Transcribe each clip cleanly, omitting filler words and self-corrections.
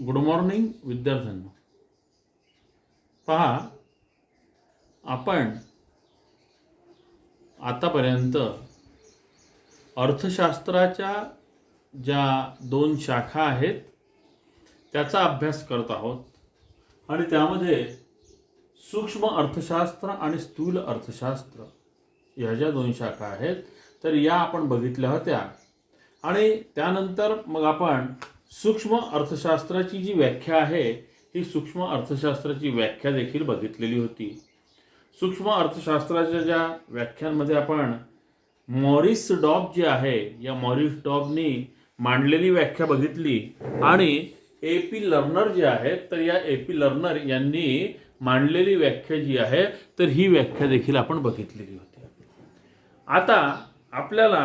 Good morning विद्यार्थ्यांनो. पहा, आपण आतापर्यंत अर्थशास्त्राच्या ज्या दोन शाखा आहेत त्याचा अभ्यास करत आहोत आणि त्यामध्ये सूक्ष्म अर्थशास्त्र आणि स्थूल अर्थशास्त्र ह्या ज्या दोन शाखा आहेत तर या आपण बघितल्या होत्या. आणि त्यानंतर मग आपण सूक्ष्म अर्थशास्त्राची जी व्याख्या आहे ही सूक्ष्म अर्थशास्त्राची व्याख्या देखील बघितलेली होती. सूक्ष्म अर्थशास्त्राच्या ज्या व्याख्यांमध्ये आपण मॉरिस डॉब जे आहे या मॉरिस डॉबनी मांडलेली व्याख्या बघितली आणि ए पी लर्नर जे आहेत तर या ए पी लर्नर यांनी मांडलेली व्याख्या जी आहे तर ही व्याख्या देखील आपण बघितलेली होती. आता आपल्याला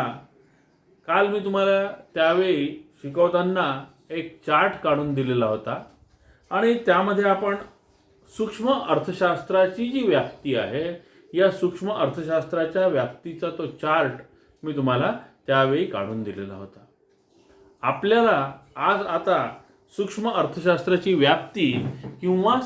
काल मी तुम्हाला त्यावेळी शिकवताना एक चार्ट काढून दिलेला होता आणि त्यामध्ये आपण सूक्ष्म अर्थशास्त्राची जी व्याप्ती आहे या सूक्ष्म अर्थशास्त्राच्या व्याप्तीचा तो चार्ट मी तुम्हाला त्यावेळी काढून दिलेला होता. आपल्याला आज आता सूक्ष्म अर्थशास्त्राची व्याप्ती किंवा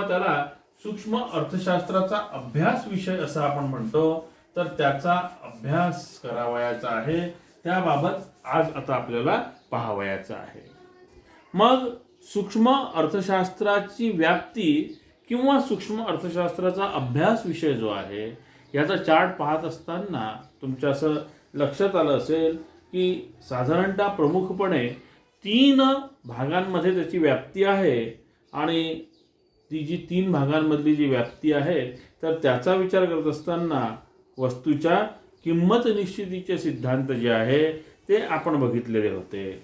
त्याला सूक्ष्म अर्थशास्त्राचा अभ्यास विषय असं आपण म्हणतो तर त्याचा अभ्यास करावयाचा आहे. त्याबाबत आज आता आपल्याला पाहावयाचं आहे. मग सूक्ष्म अर्थशास्त्राची व्याप्ती किंवा सूक्ष्म अर्थशास्त्राचा अभ्यास विषय जो आहे याचा चार्ट पाहत असताना तुमच्या असं लक्षात आलं असेल की साधारणतः प्रमुखपणे 3 भागांमध्ये त्याची व्याप्ती आहे आणि ती जी 3 भागांमधली जी व्याप्ती आहे तर त्याचा विचार करत असताना वस्तूच्या किंमत निश्चितीचे सिद्धांत जे आहे ते आपण बघितलेले होते.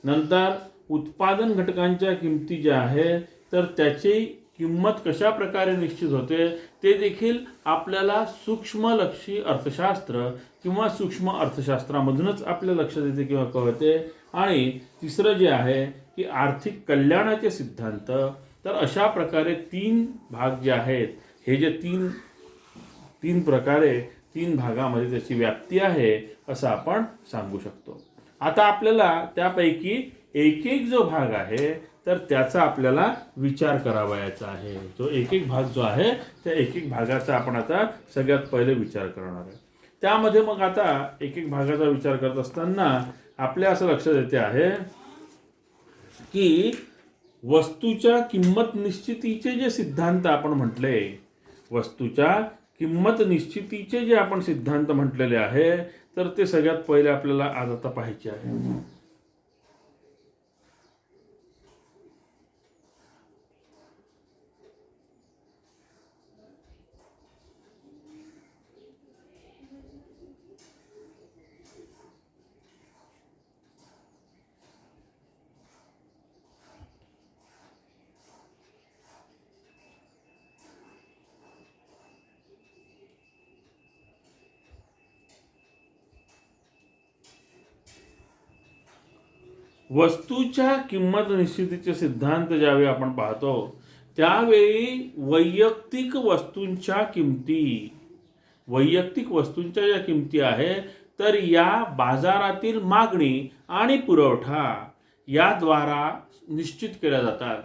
नंतर उत्पादन घटकांच्या किमती ज्या आहे तर त्याची किंमत कशा प्रकारे निश्चित होते ते देखील आपल्याला सूक्ष्मलक्षी अर्थशास्त्र किंवा सूक्ष्म अर्थशास्त्रामधूनच आपल्या लक्षात येते किंवा कळते. आणि तिसरं जे आहे की आर्थिक कल्याणाचे सिद्धांत. तर अशा प्रकारे 3 भाग जे आहेत हे जे तीन प्रकारे 3 भागामध्ये त्याची व्याप्ती आहे असं आपण सांगू शकतो. आता आपल्याला त्यापैकी एक जो भाग आहे तर त्याचा आपल्याला विचार करावयाचा आहे. जो एक भाग जो आहे त्या एक भागाचा आपण आता सगळ्यात पहिले विचार करणार आहे. त्यामध्ये मग आता एक भागाचा विचार करत असताना आपल्या असं लक्षात येते आहे की वस्तूच्या किंमत निश्चितीचे जे सिद्धांत आपण म्हटले वस्तूच्या किंमत निश्चितीचे जे आपण सिद्धांत म्हटलेले आहे तर ते सगळ्यात पहिले आपल्याला आज आता पाहायचे आहे. वस्तूच्या किंमत निश्चितीचे सिद्धांत ज्यावेळी आपण पाहतो त्यावेळी वैयक्तिक वस्तूंच्या ज्या किमती आहे तर या बाजारातील मागणी आणि पुरवठा याद्वारा निश्चित केल्या जातात.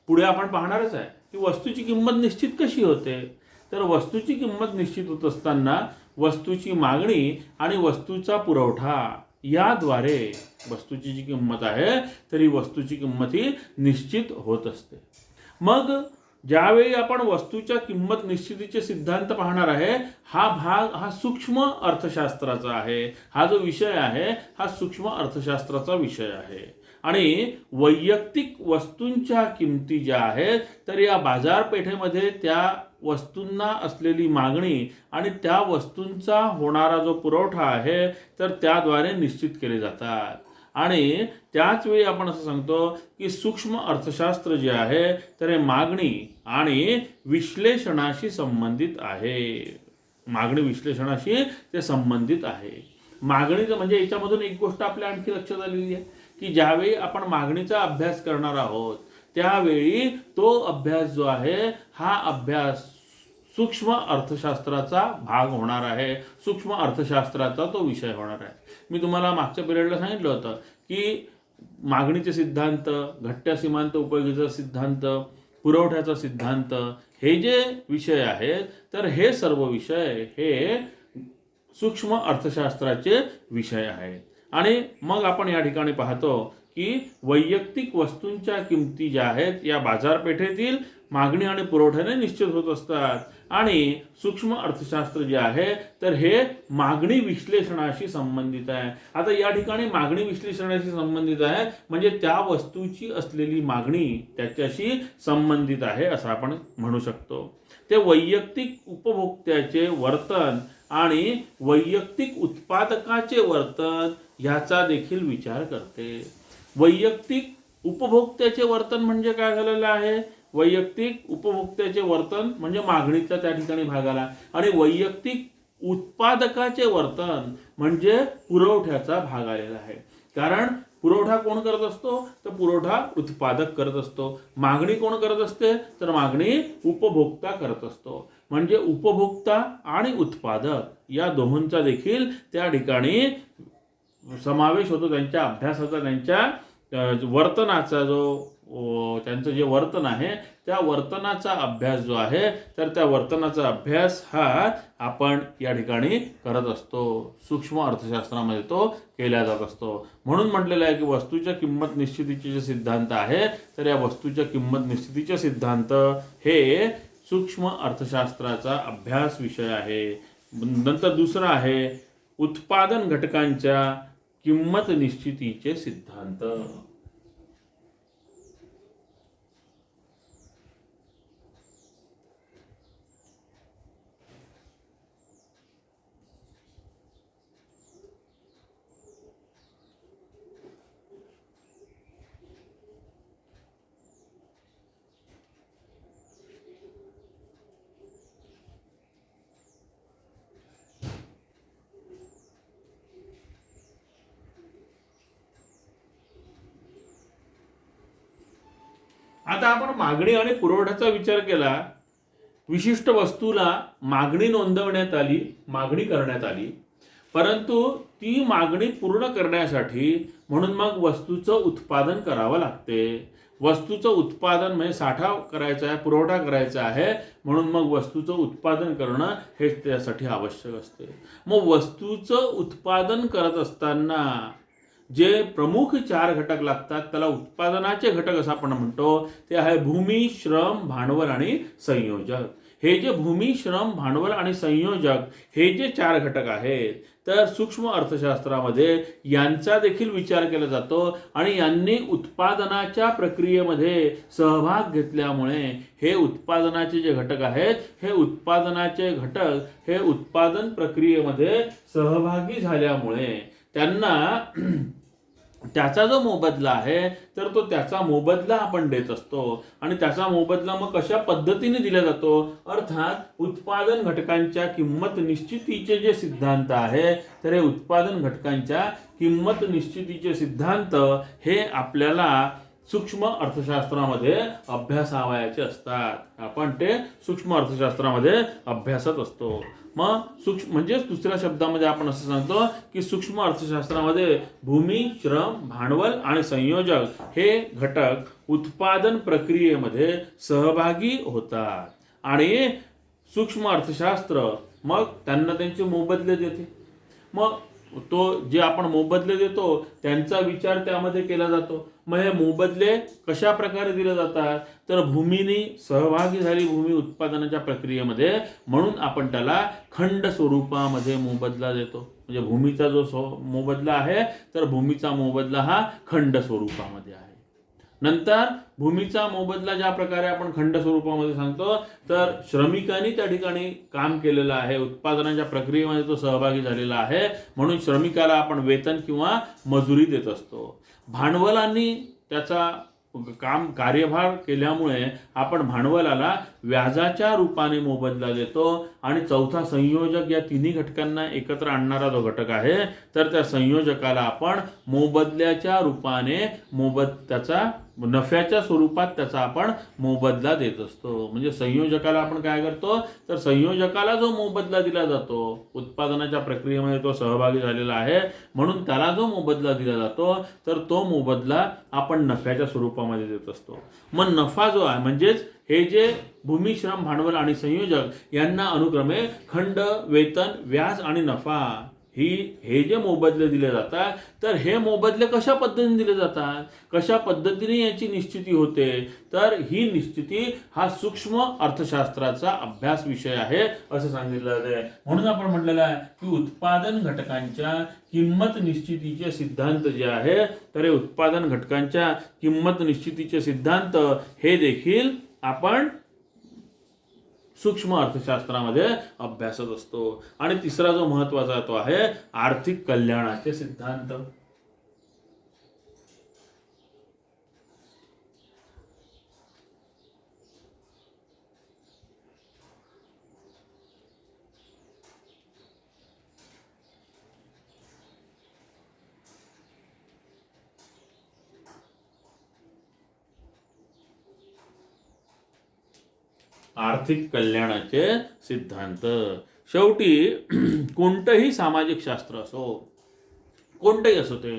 पुढे आपण पाहणारच आहे की वस्तूची किंमत निश्चित कशी होते. तर वस्तूची किंमत निश्चित होत असताना वस्तूची मागणी आणि वस्तूचा पुरवठा याद्वारे वस्तूची जी किंमत आहे तर ही वस्तूची किंमत ही निश्चित होत असते. मग ज्यावेळी आपण वस्तूच्या किंमत निश्चितीचे सिद्धांत पाहणार आहे हा भाग हा सूक्ष्म अर्थशास्त्राचा आहे. हा जो विषय आहे हा सूक्ष्म अर्थशास्त्राचा विषय आहे. आणि वैयक्तिक वस्तूंच्या किमती ज्या आहेत तर या बाजारपेठेमध्ये त्या वस्तूंना असलेली मागणी आणि त्या वस्तूंचा होणारा जो पुरवठा आहे तर त्याद्वारे निश्चित केले जातात. आणि त्याच वेळी आपण असं सांगतो की सूक्ष्म अर्थशास्त्र जे आहे तर हे मागणी आणि विश्लेषणाशी संबंधित आहे. मागणी विश्लेषणाशी ते संबंधित आहे. मागणीचं म्हणजे याच्यामधून एक गोष्ट आपल्या आणखी लक्षात आलेली आहे की ज्यावेळी आपण मागणीचा अभ्यास करणार आहोत त्यावेळी तो अभ्यास जो आहे हा अभ्यास सूक्ष्म अर्थशास्त्राचा भाग होणार आहे. सूक्ष्म अर्थशास्त्राचा तो विषय होणार आहे. मी तुम्हाला मागच्या पिरियडला सांगितलं होतं की मागणीचे सिद्धांत, घट्ट सीमांत उपयोगीचा सिद्धांत, पुरवठ्याचा सिद्धांत, हे जे विषय आहेत तर हे सर्व विषय हे सूक्ष्म अर्थशास्त्राचे विषय आहेत. आणि मग आपण या ठिकाणी पाहतो की वैयक्तिक वस्तूंच्या किमती ज्या आहेत या बाजारपेठेतील मागणी आणि पुरवठ्याने निश्चित होत असतात. आणि सूक्ष्म अर्थशास्त्र जे आहे तर हे मागणी विश्लेषणाशी संबंधित आहे. आता या ठिकाणी मागणी विश्लेषणाशी संबंधित आहे म्हणजे त्या वस्तूची असलेली मागणी त्याच्याशी संबंधित आहे असं आपण म्हणू शकतो. ते वैयक्तिक उपभोक्त्याचे वर्तन आणि वैयक्तिक उत्पादकाचे वर्तन ह्याचा देखील विचार करते. वैयक्तिक उपभोक्त्याचे वर्तन म्हणजे काय झालेलं आहे? वैयक्तिक उपभोक्त्याचे वर्तन म्हणजे मागणीचा त्या ठिकाणी भाग आला. आणि वैयक्तिक उत्पादकाचे वर्तन म्हणजे पुरवठ्याचा भाग आलेला आहे. कारण पुरवठा कोण करत असतो? तर पुरवठा उत्पादक करत असतो. मागणी कोण करत असते? तर मागणी उपभोक्ता करत असतो. म्हणजे उपभोक्ता आणि उत्पादक या दोहोंचा देखील त्या ठिकाणी समावेश होतो. त्यांच्या अभ्यासाचा, त्यांच्या वर्तनाचा त्यांचं जे वर्तन आहे त्या वर्तनाचा अभ्यास जो आहे तर त्या वर्तनाचा अभ्यास हा आपण या ठिकाणी करत असतो. सूक्ष्म अर्थशास्त्रामध्ये तो केला जात असतो. म्हणून म्हटलेलं आहे की वस्तूच्या किंमत निश्चितीचे जे सिद्धांत आहे तर या वस्तूच्या किंमत निश्चितीचे सिद्धांत हे सूक्ष्म अर्थशास्त्राचा अभ्यास विषय आहे. नंतर दुसरा आहे उत्पादन घटकांच्या किंमत निश्चितीचे सिद्धांत. आता आपण मागणी आणि पुरवठ्याचा विचार केला. विशिष्ट वस्तूला मागणी नोंदवण्यात आली, मागणी करण्यात आली, परंतु ती मागणी पूर्ण करण्यासाठी म्हणून मग वस्तूचं उत्पादन करावं लागते. वस्तूचं उत्पादन म्हणजे साठा करायचा आहे, पुरवठा करायचा आहे, म्हणून मग वस्तूचं उत्पादन करणं हे त्यासाठी आवश्यक असते. मग वस्तूचं उत्पादन करत असताना जे प्रमुख 4 घटक लागतात त्याला उत्पादनाचे घटक असं आपण म्हणतो. ते आहे भूमी, श्रम, भांडवल आणि संयोजक. हे जे भूमी, श्रम, भांडवल आणि संयोजक हे जे 4 घटक आहेत तर सूक्ष्म अर्थशास्त्रामध्ये यांचा देखील विचार केला जातो. आणि यांनी उत्पादनाच्या प्रक्रियेमध्ये सहभाग घेतल्यामुळे हे उत्पादनाचे जे घटक आहेत हे उत्पादनाचे घटक हे उत्पादन प्रक्रियेमध्ये सहभागी झाल्यामुळे त्यांना त्याचा जो मोबदला आहे तर तो त्याचा मोबदला आपण देत असतो. आणि त्याचा मोबदला मग कशा पद्धतीने दिला जातो? अर्थात उत्पादन घटकांच्या किंमत निश्चितीचे जे सिद्धांत आहे तर हे उत्पादन घटकांच्या किंमत निश्चितीचे सिद्धांत हे आपल्याला सूक्ष्म अर्थशास्त्रामध्ये अभ्यासावयाचे असतात. आपण ते सूक्ष्म अर्थशास्त्रामध्ये अभ्यासत असतो. मग सूक्ष्म म्हणजे दुसऱ्या शब्दामध्ये आपण असं सांगतो की सूक्ष्म अर्थशास्त्रामध्ये भूमी, श्रम, भांडवल आणि संयोजक हे घटक उत्पादन प्रक्रियेमध्ये सहभागी होतात. आणि सूक्ष्म अर्थशास्त्र मग त्यांना त्यांचे मोबदले देते. मग तो जे आपण मोबदले देतो त्यांचा विचार त्यामध्ये केला जातो. मग हे मोबदले कशा प्रकारे दिले जातात? तर भूमीने सहभागी झाली भूमी उत्पादनाच्या प्रक्रियेमध्ये म्हणून आपण त्याला खंड स्वरूपामध्ये मोबदला देतो. म्हणजे भूमीचा जो मोबदला आहे तर भूमीचा मोबदला हा खंड स्वरूपामध्ये आहे. नंतर भूमीचा मोबदला ज्या प्रकारे आपण खंड स्वरूपामध्ये सांगतो तर श्रमिकांनी त्या ठिकाणी काम केलेलं आहे, उत्पादनाच्या प्रक्रियेमध्ये तो सहभागी झालेला आहे म्हणून श्रमिकाला आपण वेतन किंवा मजुरी देत असतो. भांडवलांनी त्याचा कार्यभार केल्यामुळे आपण भांडवलाला व्याजाच्या रूपाने मोबदला देतो. आणि चौथा संयोजक या तिन्ही घटकांना एकत्र आणणारा जो घटक आहे तर त्या संयोजकाला आपण मोबदल्याच्या रूपाने त्याचा नफ्याच्या स्वरूपात त्याचा आपण मोबदला देत असतो. म्हणजे संयोजकाला आपण काय करतो, तर संयोजकाला जो मोबदला दिला जातो, उत्पादनाच्या प्रक्रियेमध्ये तो सहभागी झालेला आहे म्हणून त्याला जो मोबदला दिला जातो, तर तो मोबदला आपण नफ्याच्या स्वरूपामध्ये देत असतो. मग नफा जो आहे म्हणजेच हे जे भूमी, श्रम, भांडवल आणि संयोजक यांना अनुक्रमे खंड, वेतन, व्याज आणि नफा हे जे मोबदले दिले जातात, तर हे मोबदले कशा पद्धतीने दिले जातात, कशा पद्धतीने याची निश्चिती होते, तर ही निश्चिती हा सूक्ष्म अर्थशास्त्राचा अभ्यास विषय आहे असं सांगितलं जाते. म्हणून आपण म्हटलेलं आहे की उत्पादन घटकांच्या किंमत निश्चितीचे सिद्धांत जे आहे, तर हे उत्पादन घटकांच्या किंमत निश्चितीचे सिद्धांत हे देखील आपण सूक्ष्म अर्थशास्त्रामध्ये अभ्यासत असतो. आणि तिसरा जो महत्वाचा तो आहे आर्थिक कल्याणाचे सिद्धांत. आर्थिक कल्याणाचे सिद्धांत. शेवटी कोणतंही सामाजिक शास्त्र असो, कोणतंही असो ते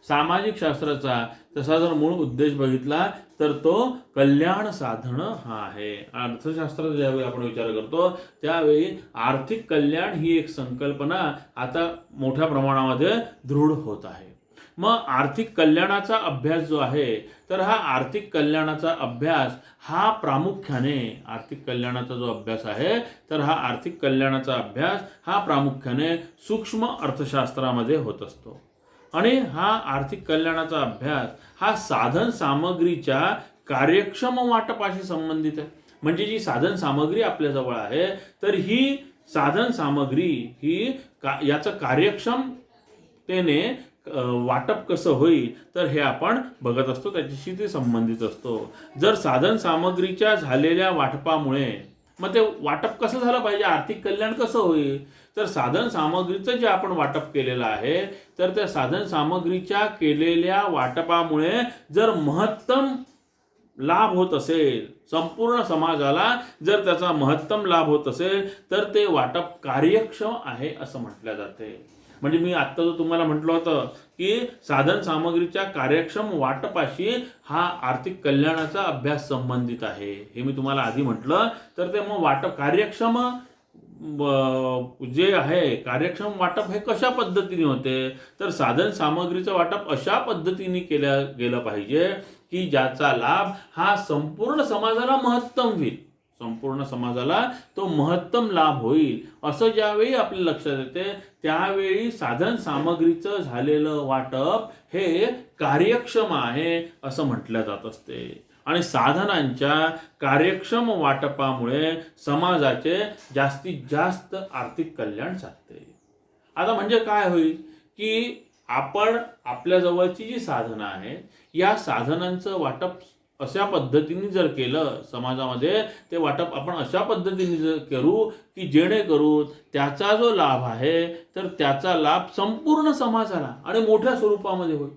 सामाजिक शास्त्राचा तसा जर मूळ उद्देश बघितला तर तो कल्याण साधणं हा आहे. अर्थशास्त्राचा ज्यावेळी आपण विचार करतो त्यावेळी आर्थिक कल्याण ही एक संकल्पना आता मोठ्या प्रमाणामध्ये दृढ होत आहे. मग आर्थिक कल्याणाचा अभ्यास जो आहे, तर हा आर्थिक कल्याणाचा अभ्यास हा प्रामुख्याने आर्थिक कल्याणाचा जो अभ्यास आहे, तर हा आर्थिक कल्याणाचा अभ्यास हा प्रामुख्याने सूक्ष्म अर्थशास्त्रामध्ये होत असतो. आणि हा आर्थिक कल्याणाचा अभ्यास हा साधन सामग्रीच्या कार्यक्षम वाटपाशी संबंधित आहे. म्हणजे जी साधन सामग्री आपल्याजवळ आहे, तर ही साधन सामग्री ही याचं कार्यक्षमतेने वाटप कसं होईल, तर हे आपण बघत असतो, त्याच्याशी ते संबंधित असतो. जर साधन सामग्रीच्या झालेल्या वाटपामुळे मग ते वाटप कसं झालं पाहिजे, आर्थिक कल्याण कसं होईल, तर साधन सामग्रीचं जे आपण वाटप केलेलं आहे, तर त्या साधन सामग्रीच्या केलेल्या वाटपामुळे जर महत्तम लाभ होत असेल, संपूर्ण समाजाला जर त्याचा महत्तम लाभ होत असेल, तर ते वाटप कार्यक्षम आहे असं म्हटलं जाते. म्हणजे मी आत्ता जो तुम्हाला म्हटलं होतं की साधन सामग्रीच्या कार्यक्षम वाटपाशी हा आर्थिक कल्याणाचा अभ्यास संबंधित आहे, हे मी तुम्हाला आधी म्हटलं. तर ते मग वाटप कार्यक्षम जे आहे, कार्यक्षम वाटप हे कशा पद्धतीने होते, तर साधन सामग्रीचं वाटप अशा पद्धतीने केलं गेलं पाहिजे की ज्याचा लाभ हा संपूर्ण समाजाला महत्तम होईल, संपूर्ण समाजाला तो महत्तम लाभ होईल. असं ज्यावेळी आपल्या लक्षात येते त्यावेळी साधन सामग्रीचं झालेलं वाटप हे कार्यक्षम आहे असं म्हटलं जात असते. आणि साधनांच्या कार्यक्षम वाटपामुळे समाजाचे जास्तीत जास्त आर्थिक कल्याण साधते. आता म्हणजे काय होईल की आपण आपल्या जवळची जी साधनं आहेत, या साधनांचं वाटप अशा पद्धतीने जर केलं समाजामध्ये, ते वाटप आपण अशा पद्धतीने जर करू की जेणेकरून त्याचा जो लाभ आहे, तर त्याचा लाभ संपूर्ण समाजाला आणि मोठ्या स्वरूपामध्ये होईल.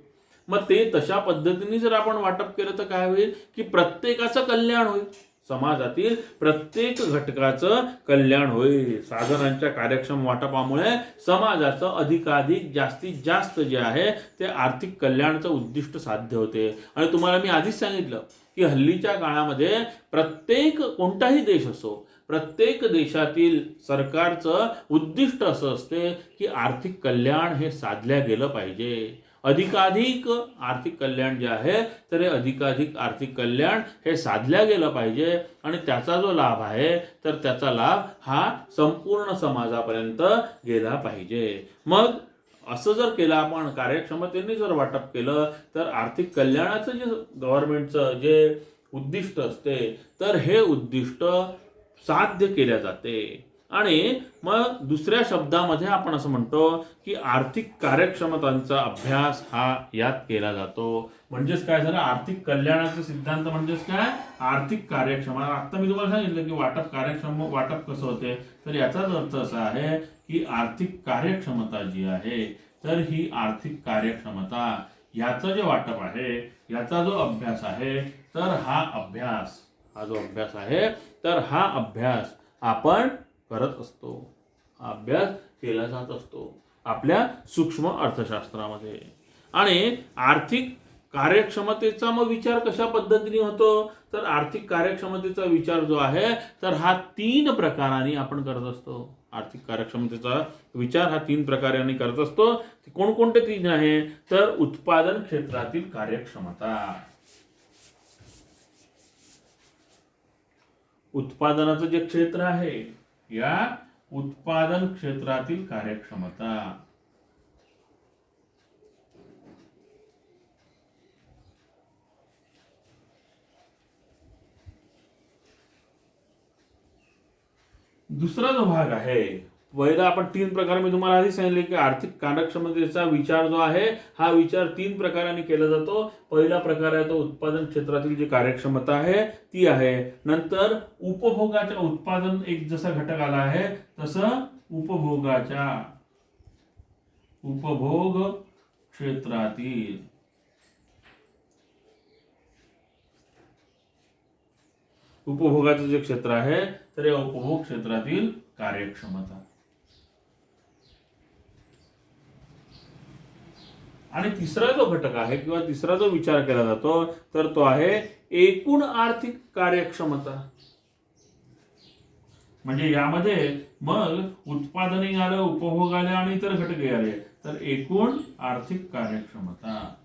मग ते तशा पद्धतीने जर आपण वाटप केलं तर काय होईल की प्रत्येकाचं कल्याण होईल, समाजातील प्रत्येक घटकाचं कल्याण होईल. साधनांच्या कार्यक्षम वाटपामुळे समाजाचं अधिकाधिक जास्तीत जास्त जे आहे ते आर्थिक कल्याणाचं उद्दिष्ट साध्य होते. आणि तुम्हाला मी आधीच सांगितलं की हल्लीच्या काळामध्ये प्रत्येक कोणताही देश असो, प्रत्येक देशातील सरकारचं उद्दिष्ट असं असते की आर्थिक कल्याण हे साधल्या गेलं पाहिजे. अधिकाधिक आर्थिक कल्याण जे आहे, तर हे अधिकाधिक आर्थिक कल्याण हे साधल्या गेलं पाहिजे. आणि त्याचा जो लाभ आहे, तर त्याचा लाभ हा संपूर्ण समाजापर्यंत गेला पाहिजे. मग असं जर केलं आपण, कार्यक्षमतेने जर वाटप केलं, तर आर्थिक कल्याणाचं जे गव्हर्नमेंटचं जे उद्दिष्ट असते, तर हे उद्दिष्ट साध्य केल्या जाते. आणि मग दुसऱ्या शब्दामध्ये आपण असं म्हणतो की आर्थिक कार्यक्षमतांचा अभ्यास हा यात केला जातो. म्हणजेच काय झालं, आर्थिक कल्याणाचे सिद्धांत म्हणजेच काय, आर्थिक कार्यक्षमता. आता मी तुम्हाला सांगितलं की वाटप कार्यक्षम वाटप कसं होते, तर याचाच अर्थ असा आहे की आर्थिक कार्यक्षमता जी आहे, तर ही आर्थिक कार्यक्षमता ह्याचं जे वाटप आहे, याचा जो अभ्यास आहे, तर हा अभ्यास, हा जो अभ्यास आहे, तर हा अभ्यास आपण करत असतो, अभ्यास केला जात असतो आपल्या सूक्ष्म अर्थशास्त्रामध्ये. आणि आर्थिक कार्यक्षमतेचा मग विचार कशा पद्धतीने होतो, तर आर्थिक कार्यक्षमतेचा विचार जो आहे, तर हा 3 प्रकारांनी आपण करत असतो. आर्थिक कार्यक्षमतेचा विचार हा 3 प्रकारांनी करत असतो. कोणकोणते 3 आहे, तर उत्पादन क्षेत्रातील कार्यक्षमता, उत्पादनाचं जे क्षेत्र आहे, या उत्पादन क्षेत्रातील कार्यक्षमता. दुसरा जो भाग आहे, पहिला आपण 3 प्रकार मी तुम्हाला आधी सांगितले की आर्थिक कार्यक्षमतेचा विचार जो आहे, हा विचार 3 प्रकारांनी केला जातो. पहिला प्रकार आहे तो उत्पादन क्षेत्रातील जी कार्यक्षमता आहे ती आहे. नंतर उपभोगाच्या, उत्पादन एक जसा घटक आला आहे तसं उपभोगाच्या, उपभोग क्षेत्रातील, उपभोगाचं जे क्षेत्र आहे तर या उपभोग क्षेत्रातील कार्यक्षमता. आणि तिसरा जो घटक आहे किंवा तिसरा जो विचार केला जातो तर तो आहे एकूण आर्थिक कार्यक्षमता. म्हणजे यामध्ये मग उत्पादनही आलं, उपभोग आले आणि इतर घटकही आले, तर एकूण आर्थिक कार्यक्षमता.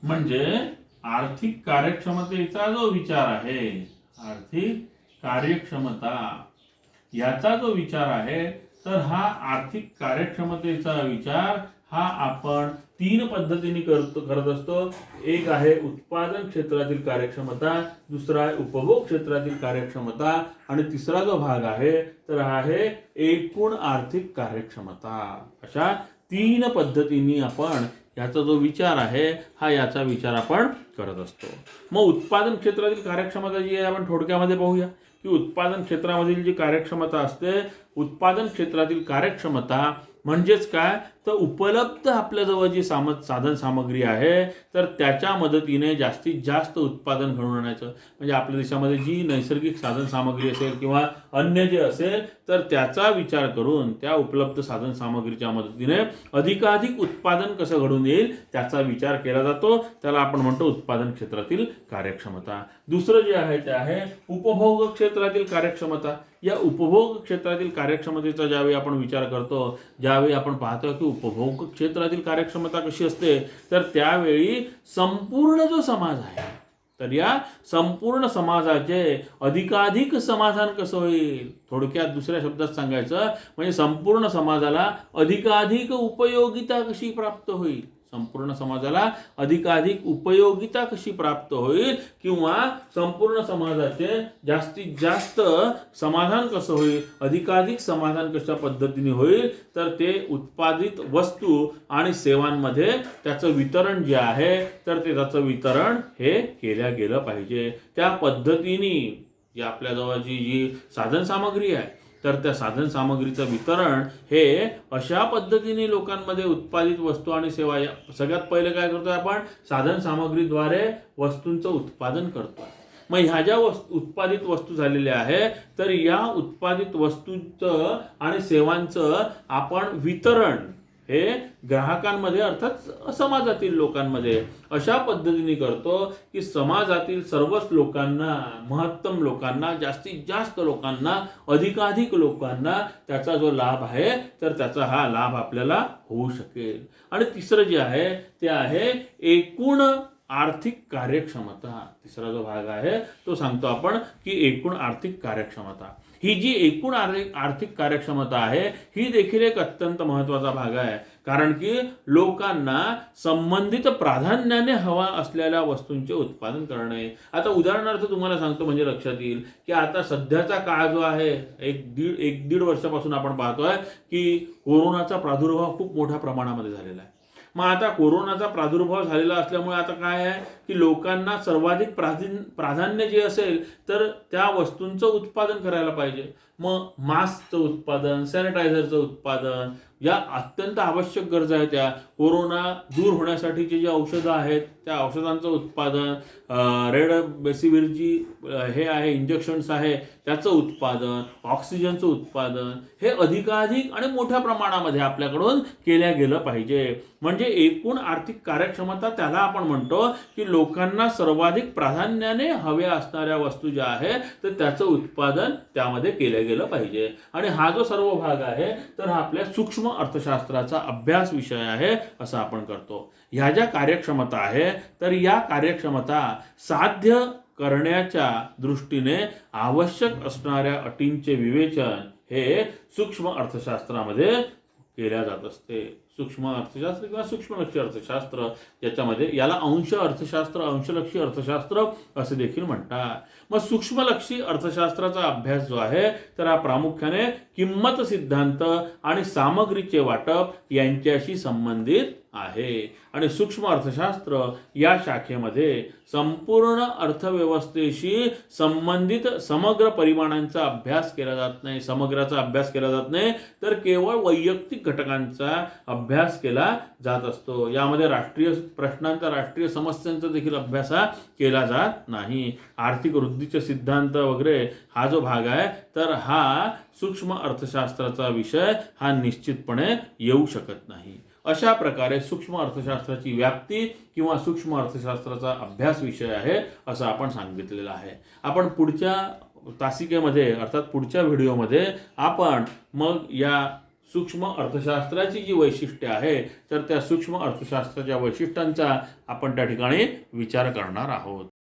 म्हणजे आर्थिक कार्यक्षमतेचा जो विचार आहे, आर्थिक कार्यक्षमता याचा जो विचार आहे, तर हा आर्थिक कार्यक्षमतेचा विचार हा आपण 3 पद्धतीने करत असतो. एक आहे उत्पादन क्षेत्रातील कार्यक्षमता, दुसरा आहे उपभोग क्षेत्रातील कार्यक्षमता आणि तिसरा जो भाग आहे तर आहे एकूण आर्थिक कार्यक्षमता. अशा 3 पद्धतीने आपण याचा जो विचार आहे हा याचा विचार आपण करत असतो. मग उत्पादन क्षेत्रातील कार्यक्षमता जी आहे आपण थोडक्यामध्ये पाहूया की उत्पादन क्षेत्रामधील जी कार्यक्षमता असते, उत्पादन क्षेत्रातील कार्यक्षमता म्हणजेच काय, तर उपलब्ध आपल्याजवळ जी साधन सामग्री आहे तर त्याच्या मदतीने जास्तीत जास्त उत्पादन घडवून आणायचं. म्हणजे आपल्या देशामध्ये जी नैसर्गिक साधन सामग्री असेल किंवा अन्य जे असेल तर त्याचा विचार करून त्या उपलब्ध साधन सामग्रीच्या मदतीने अधिकाधिक उत्पादन कसं घडून येईल त्याचा विचार केला जातो. त्याला आपण म्हणतो उत्पादन क्षेत्रातील कार्यक्षमता. दुसरं जे आहे ते आहे उपभोग क्षेत्रातील कार्यक्षमता. या उपभोग क्षेत्रातील कार्यक्षमतेचा ज्यावेळी आपण विचार करतो, ज्यावेळी आपण पाहतो की उपभोग क्षेत्रातील कार्यक्षमता कशी असते, तर त्यावेळी संपूर्ण जो समाज आहे तर या संपूर्ण समाजाचे अधिकाधिक समाधान कसं होईल, थोडक्यात दुसऱ्या शब्दात सांगायचं म्हणजे संपूर्ण समाजाला अधिकाधिक उपयोगिता कशी प्राप्त होईल, संपूर्ण समाजाला अधिकाधिक उपयोगिता कशी प्राप्त होईल किंवा संपूर्ण समाजाचे जास्तीत जास्त समाधान कसं होईल, अधिकाधिक समाधान कशा पद्धतीने होईल, तर ते उत्पादित वस्तू आणि सेवांमध्ये त्याचं वितरण जे आहे तर ते त्याचं वितरण हे केल्या गेलं पाहिजे. त्या पद्धतीने जी आपल्याजवळ जी साधन सामग्री आहे तर त्या साधन सामग्रीचं वितरण हे अशा पद्धतीने लोकांमध्ये उत्पादित वस्तू आणि सेवा, सगळ्यात पहिले काय करतोय आपण, साधन सामग्रीद्वारे वस्तूंचं उत्पादन करतो. मग ह्या ज्या उत्पादित वस्तू झालेल्या आहे तर या उत्पादित वस्तूंचं आणि सेवांचं आपण वितरण हे ग्राहकांमध्ये अर्थात समाजातील लोकांमध्ये अशा पद्धतीने करतो की समाजातील सर्वच लोकांना, महत्तम लोकांना, जास्तीत जास्त लोकांना, अधिकाधिक लोकांना त्याचा जो लाभ आहे तर त्याचा हा लाभ आपल्याला होऊ शकेल. आणि तिसरं जे आहे ते आहे एकूण आर्थिक कार्यक्षमता. तिसरा जो भाग आहे तो सांगतो आपण की एकूण आर्थिक कार्यक्षमता. ही जी एकूण आर्थिक कार्यक्षमता आहे ही देखील एक अत्यंत महत्त्वाचा भाग आहे. कारण की लोकांना संबंधित प्राधान्याने हवा असलेल्या वस्तूंचे उत्पादन करणे. आता उदाहरणार्थ तुम्हाला सांगतो म्हणजे लक्षात येईल की आता सध्याचा काळ जो आहे एक दीड वर्षापासून आपण पाहतोय की कोरोनाचा प्रादुर्भाव खूप मोठ्या प्रमाणामध्ये झालेला आहे. मग आता कोरोनाचा प्रादुर्भाव झालेला असल्यामुळे आता काय आहे की लोकांना सर्वाधिक प्राधान्य जे असेल तर त्या वस्तूंचं उत्पादन करायला पाहिजे. मग मास्कचं उत्पादन, सॅनिटायझरचं उत्पादन, या अत्यंत आवश्यक गरजा आहेत. त्या कोरोना दूर होण्यासाठीची जी औषधं आहेत त्या औषधांचं उत्पादन, रेमडेसिवीर जी हे आहे इंजेक्शन्स आहे त्याचं उत्पादन, ऑक्सिजनचं उत्पादन हे अधिकाधिक आणि मोठ्या प्रमाणामध्ये आपल्याकडून केल्या गेलं पाहिजे. म्हणजे एकूण आर्थिक कार्यक्षमता त्याला आपण म्हणतो की लोकांना सर्वाधिक प्राधान्याने हव्या असणाऱ्या वस्तू ज्या आहेत तर त्याचं उत्पादन त्यामध्ये केलं गेलं पाहिजे. आणि हा जो सर्व भाग आहे तर हा आपल्या सूक्ष्म अर्थशास्त्राचा अभ्यास विषय आहे असं आपण करतो. ह्या ज्या कार्यक्षमता आहे तर या कार्यक्षमता साध्य करण्याच्या दृष्टीने आवश्यक असणाऱ्या अटींचे विवेचन हे सूक्ष्म अर्थशास्त्रामध्ये केल्या जात असते. सूक्ष्म अर्थशास्त्र किंवा सूक्ष्मलक्षी अर्थशास्त्र याच्यामध्ये याला अंश अर्थशास्त्र, अंशलक्षी अर्थशास्त्र असे देखील म्हणतात. मग सूक्ष्मलक्षी अर्थशास्त्राचा अभ्यास जो आहे तर हा प्रामुख्याने किंमत सिद्धांत आणि सामग्रीचे वाटप यांच्याशी संबंधित आहे. आणि सूक्ष्म अर्थशास्त्र या शाखेमध्ये संपूर्ण अर्थव्यवस्थेशी संबंधित समग्र परिमाणांचा अभ्यास केला जात नाही, समग्राचा अभ्यास केला जात नाही, तर केवळ वैयक्तिक घटकांचा अभ्यास केला जात असतो. यामध्ये राष्ट्रीय प्रश्नांचा, राष्ट्रीय समस्यांचा देखील अभ्यास हा केला जात नाही. आर्थिक वृद्धीचे सिद्धांत वगैरे हा जो भाग आहे तर हा सूक्ष्म अर्थशास्त्राचा विषय हा निश्चितपणे येऊ शकत नाही. अशा प्रकारे सूक्ष्म अर्थशास्त्राची व्याप्ती किंवा सूक्ष्म अर्थशास्त्राचा अभ्यास विषय आहे असं आपण सांगितलेलं आहे. आपण पुढच्या तासिकेमध्ये अर्थात पुढच्या व्हिडिओमध्ये आपण मग या सूक्ष्म अर्थशास्त्राची जी वैशिष्ट्ये आहे तर त्या सूक्ष्म अर्थशास्त्राच्या वैशिष्ट्यांचा आपण त्या ठिकाणी विचार करणार आहोत.